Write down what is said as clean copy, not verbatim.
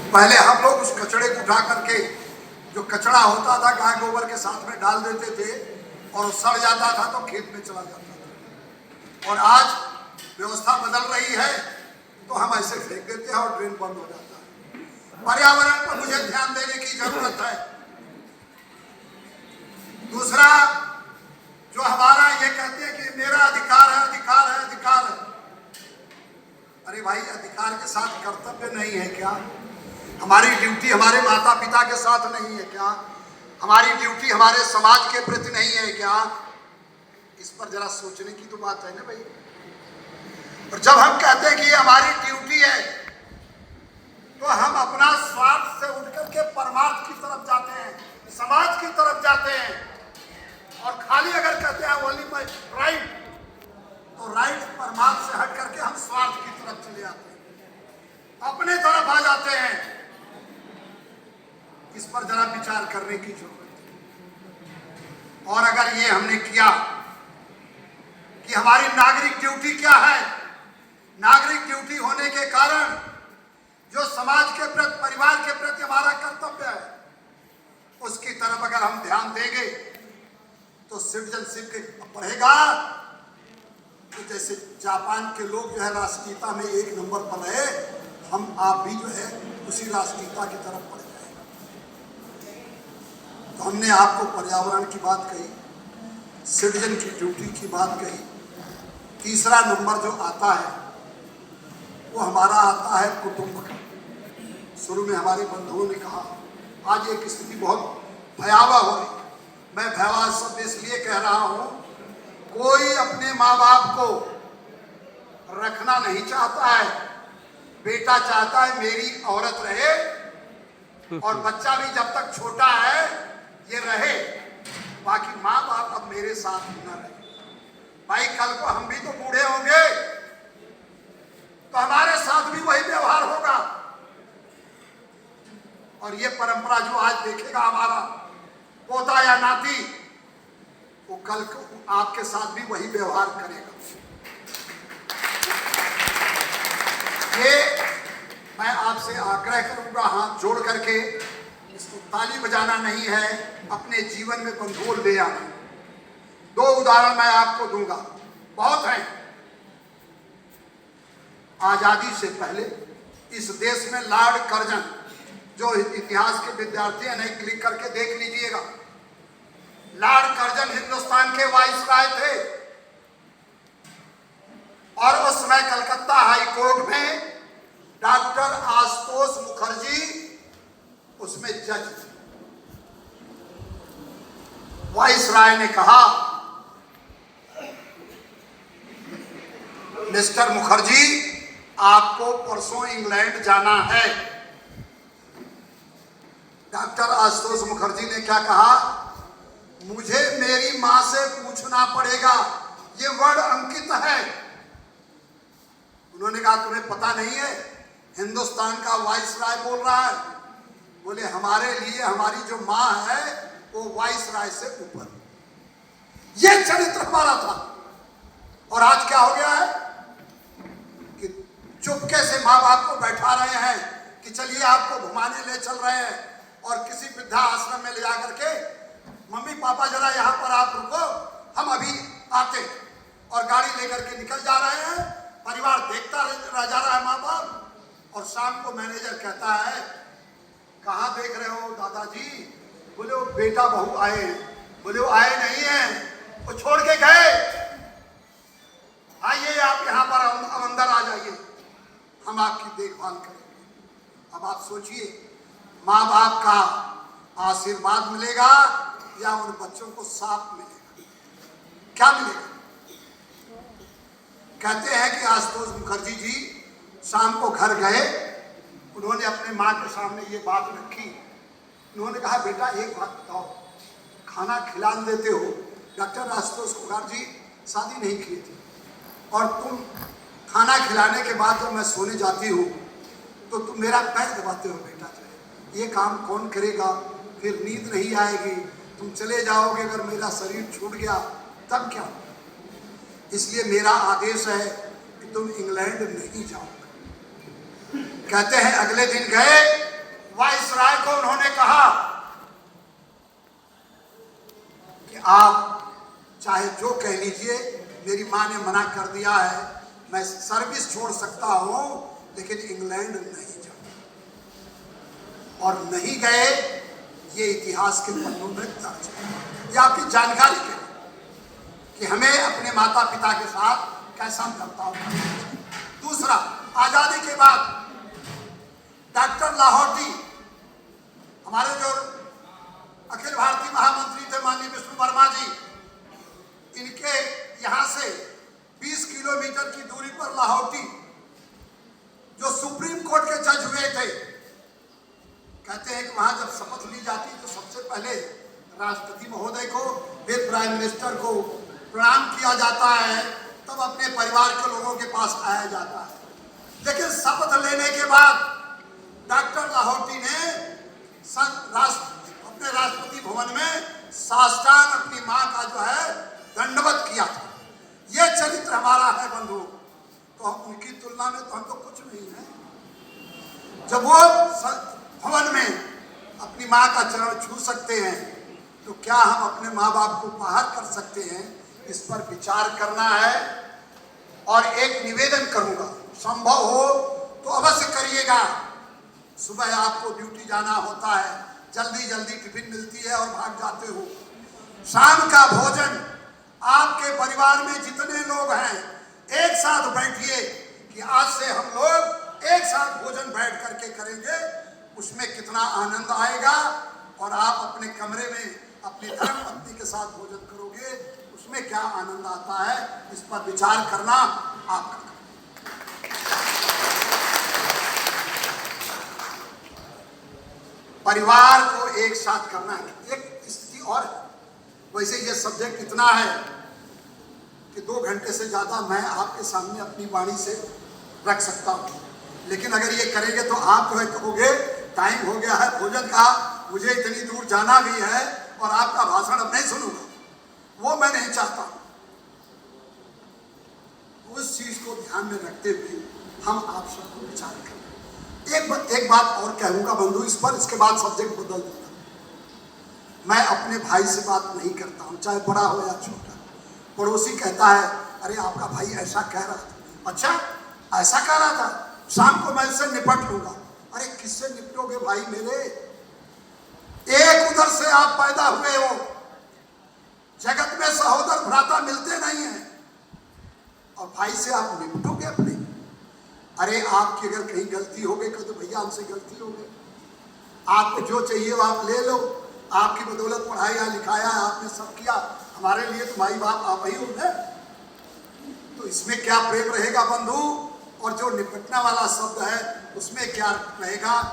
पहले हम लोग उस कचड़े को उठा करके, जो कचड़ा होता था गाय गोबर के साथ में डाल देते थे और वो सड़ जाता था तो खेत में चला जाता था। और आज व्यवस्था बदल रही है तो हम ऐसे फेंक देते हैं और ड्रेन बंद हो जाता है। पर्यावरण पर मुझे ध्यान देने की जरूरत है। दूसरा, जो हमारा ये कहते हैं कि मेरा अधिकार है, अधिकार है, अधिकार है। अरे भाई, अधिकार के साथ कर्तव्य नहीं है क्या? हमारी ड्यूटी हमारे माता पिता के साथ नहीं है क्या? हमारी ड्यूटी हमारे समाज के प्रति नहीं है क्या? इस पर जरा सोचने की तो बात है ना भाई। और जब हम कहते हैं कि ये हमारी ड्यूटी है तो हम अपना स्वार्थ से उठ करके परमार्थ की तरफ जाते हैं, समाज की तरफ जाते हैं। और खाली अगर कहते हैं ओनली माय राइट, तो राइट परमार्थ से हट करके हम स्वार्थ की तरफ चले जाते हैं, अपने तरफ आ जाते हैं। इस पर जरा विचार करने की जरूरत है। और अगर ये हमने किया कि हमारी नागरिक ड्यूटी क्या है, नागरिक ड्यूटी होने के कारण जो समाज के प्रति, परिवार के प्रति हमारा कर्तव्य है, उसकी तरफ अगर हम ध्यान देंगे तो सिटीजनशिप बढ़ेगा। तो जैसे जापान के लोग जो है राष्ट्रीयता में 1 नंबर पर रहे, हम आप भी जो है उसी राष्ट्रीयता की तरफ बढ़ जाएगा। तो हमने आपको पर्यावरण की बात कही, सिटीजन की ड्यूटी की बात कही। तीसरा नंबर जो आता है वो हमारा आता है कुटुंब का। शुरू में हमारे बंधुओं ने कहा आज एक स्थिति बहुत भयावह हो रही। मैं भयावह शब्द इसलिए कह रहा हूं, कोई अपने माँ बाप को रखना नहीं चाहता है। बेटा चाहता है मेरी औरत रहे और बच्चा भी जब तक छोटा है ये रहे, बाकी माँ बाप अब मेरे साथ न रहे। भाई, कल को हम भी तो बूढ़े होंगे तो हमारे साथ भी वही व्यवहार होगा। और ये परंपरा जो आज देखेगा हमारा पोता या नाती, वो कल को आपके साथ भी वही व्यवहार करेगा। ये मैं आपसे आग्रह करूंगा, हाथ जोड़ करके, इसको ताली बजाना नहीं है, अपने जीवन में बंधोल ले आना। 2 उदाहरण मैं आपको दूंगा, बहुत हैं। आजादी से पहले इस देश में लॉर्ड कर्जन, जो इतिहास के विद्यार्थी हैं नहीं, क्लिक करके देख लीजिएगा। लॉर्ड कर्जन हिंदुस्तान के वाइसराय थे और उस समय कलकत्ता हाई कोर्ट में डॉक्टर आशुतोष मुखर्जी उसमें जज थे। वाइसराय ने कहा, मिस्टर मुखर्जी, आपको परसों इंग्लैंड जाना है। डॉक्टर आशुतोष मुखर्जी ने क्या कहा, मुझे मेरी मां से पूछना पड़ेगा, ये वर्ड अंकित है। उन्होंने कहा तुम्हें पता नहीं है, हिंदुस्तान का वाइसराय बोल रहा है। बोले हमारे लिए हमारी जो मां है वो वाइसराय से ऊपर। ये चरित्र हमारा था। और आज क्या हो गया है कि चुपके से माँ बाप को बैठा रहे हैं कि चलिए आपको घुमाने ले चल रहे हैं, और किसी वृद्धा आश्रम में ले जाकर के, मम्मी पापा जरा यहाँ पर आप रुको, हम अभी आते, और गाड़ी लेकर के निकल जा रहे हैं। परिवार देखता रह जा रहा है, माँ बाप। और शाम को मैनेजर कहता है, कहाँ देख रहे हो दादाजी? बोले वो बेटा बहू आए हैं। बोले वो आए नहीं हैं, वो छोड़ के गए। आइए आप यहाँ पर, अब अंदर आ जाइए, हम आपकी देखभाल करेंगे। अब आप सोचिए, माँ बाप का आशीर्वाद मिलेगा या उन बच्चों को साफ मिलेगा? क्या मिलेगा? कहते हैं कि आशुतोष मुखर्जी जी शाम को घर गए, उन्होंने अपने माँ के सामने ये बात रखी। उन्होंने कहा, बेटा एक बात बताओ, खाना खिला देते हो? डॉक्टर आशुतोष मुखर्जी शादी नहीं की थी, और तुम खाना खिलाने के बाद जब मैं सोने जाती हूँ तो तुम मेरा पैर दबाते हो। बेटा ये काम कौन करेगा? फिर नींद नहीं आएगी, तुम चले जाओगे, अगर मेरा शरीर छूट गया तब क्या? इसलिए मेरा आदेश है कि तुम इंग्लैंड नहीं जाओगे। कहते हैं अगले दिन गए वाइसराय को उन्होंने कहा कि आप चाहे जो कह लीजिए, मेरी मां ने मना कर दिया है, मैं सर्विस छोड़ सकता हूं लेकिन इंग्लैंड नहीं जाऊंगा। और नहीं गए, ये इतिहास के पन्नों में दर्ज है। ये आपकी जानकारी के लिए कि हमें अपने माता पिता के साथ कैसा बर्ताव करना चाहिए। दूसरा, आजादी के बाद डॉक्टर लाहौटी, हमारे जो अखिल भारतीय महामंत्री थे माननीय विष्णु वर्मा जी, इनके यहां से 20 किलोमीटर की दूरी पर लाहौटी, जो सुप्रीम कोर्ट के जज हुए थे, कहते हैं कि वहां जब शपथ ली जाती तो सबसे पहले राष्ट्रपति महोदय को, फिर प्राइम मिनिस्टर को प्रणाम किया जाता है, तब अपने परिवार के लोगों के पास आया जाता है। लेकिन शपथ लेने के बाद डॉक्टर लाहौटी ने अपने राष्ट्रपति भवन में साष्टांग अपनी मां का जो है दंडवत किया था। यह चरित्र हमारा है बंधु, तो हम उनकी तुलना में तो हम तो कुछ नहीं है। जब वो भवन में अपनी मां का चरण छू सकते हैं, तो क्या हम अपने माँ बाप को बाहर कर सकते हैं? इस पर विचार करना है। और एक निवेदन करूंगा, संभव हो तो अवश्य करिएगा। सुबह आपको ड्यूटी जाना होता है, जल्दी जल्दी टिफिन मिलती है और भाग जाते हो। शाम का भोजन आपके परिवार में जितने लोग हैं एक साथ बैठिए कि आज से हम लोग एक साथ भोजन बैठ करके करेंगे। उसमें कितना आनंद आएगा, और आप अपने कमरे में अपनी धर्म पत्नी के साथ भोजन करोगे, उसमें क्या आनंद आता है, इस पर विचार करना आपका। परिवार को एक साथ करना है। एक स्थिति और है, वैसे ये सब्जेक्ट इतना है कि 2 घंटे से ज्यादा मैं आपके सामने अपनी वाणी से रख सकता हूँ, लेकिन अगर ये करेंगे तो आप जो है कहोगे टाइम हो गया है भोजन का, मुझे इतनी दूर जाना भी है और आपका भाषण अब नहीं सुनूंगा। वो मैं नहीं चाहता। उस चीज को ध्यान में रखते हुए हम आप सबको विचार करें। एक बात और कहूंगा बंधु इस पर, इसके बाद सब्जेक्ट बदल दूंगा। मैं अपने भाई से बात नहीं करता हूं, चाहे बड़ा हो या छोटा। पड़ोसी कहता है, अरे आपका भाई ऐसा कह रहा था। अच्छा ऐसा कह रहा था, शाम को मैं इससे निपट लूंगा। अरे किससे निपटोगे भाई मेरे? एक उधर से आप पैदा हुए हो, जगत में सहोदर भ्राता मिलते नहीं हैं, और भाई से आप निपटोगे अपने? अरे आपकी अगर कहीं गलती हो गई तो भैया हमसे गलती हो गई, आपको जो चाहिए वो आप ले लो, आपकी बदौलत पढ़ाया लिखाया आपने सब किया, हमारे लिए तो माई बाप आप ही होंगे। तो इसमें क्या प्रेम रहेगा बंधु? और जो निपटने वाला शब्द है उसमें क्या रहेगा?